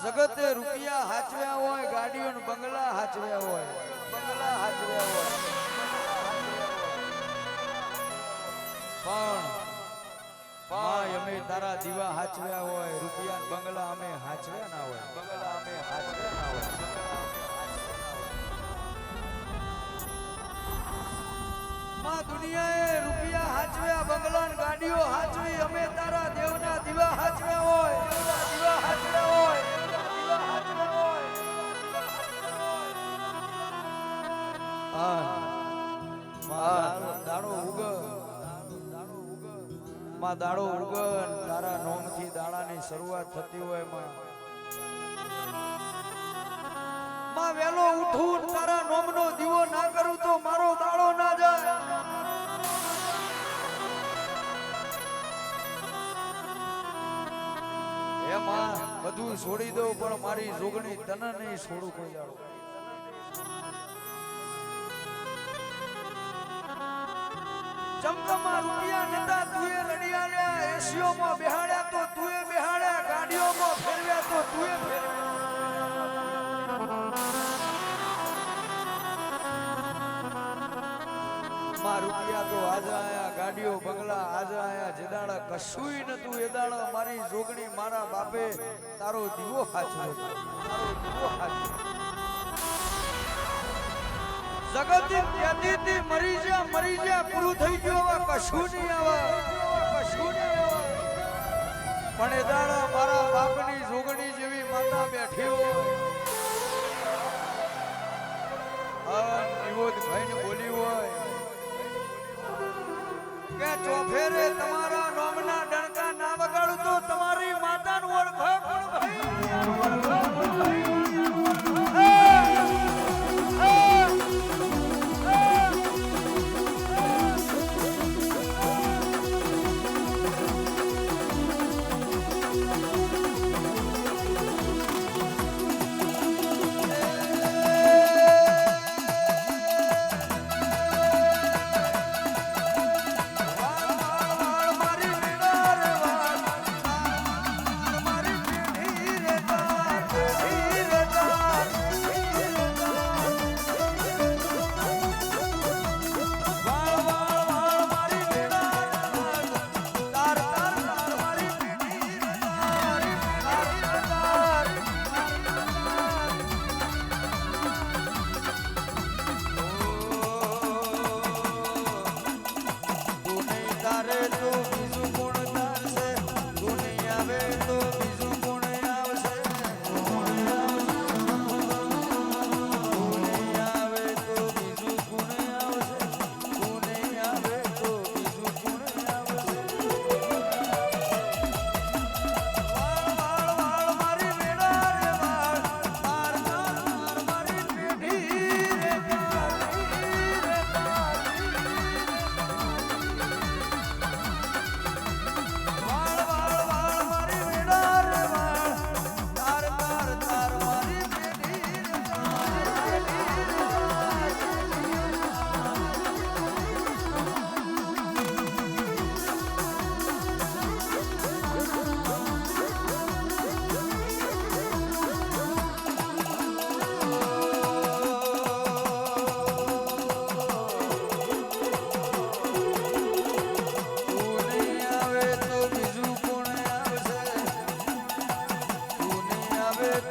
જગતે રૂપિયા હાચવ્યા હોય, ગાડીઓ ને બંગલા હાચવ્યા હોય, બંગલા હાચવ્યા હોય, પણ અમે તારા દીવા હાચવ્યા હોય, રૂપિયા ને બંગલા અમે હાચવ્યા ના હોય, બંગલા અમે હાચવ્યા ના હોય. દુનિયાએ રૂપિયા હાચવ્યા, બંગલા ને ગાડીઓ હાચવી, અમે તારા દેવના દીવા હાચવ્યા હોય, દીવા હાચવ્યા હોય, દીવા હાચવ્યા હોય. દાડો ઉગ, માં દાડો ઉગ, તારા નોમથી દાડાની શરૂઆત થતી હોય માં વેલો ઉઠું, તારા નોમનો દીવો ના કરું તો મારો દાડો ના જાય. એમાં બધું છોડી દઉં પણ મારી જોગણી તને નહીં છોડું કોઈ દાડો. ચમકમાં રૂપિયા નતા તુએ રડિયાળ્યા, એસીઓમાં બેહાડ્યા તો તુએ બેહાડ્યા, ગાડીઓમાં ફેરવ્યા તો તુએ ફેરવ્યા. રૂપિયા તો આજે આયા, ગાડીઓ બંગલા આજે આયા, જેદાડા કશુંય નતું એદાડા મારી જોગણી મારા બાપે તારો દીવો હાચવ્યો, તારો દીવો હાચવ્યો. જગતી ત્યાંથી મરી જા પૂરું થઈ ગયું, હવે કશું નહીં આવે, કશું નહીં આવે. પણ એદાડા મારા બાપની જોગણી જેવી માતા બેઠી હોય, નિવોદ ભાઈને બોલી હોય કે ચોફેરે તમારા નોમના ડણકા ના વગાડું તો તમારી માતાનું ઓળખો કોણ ભાઈ.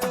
તો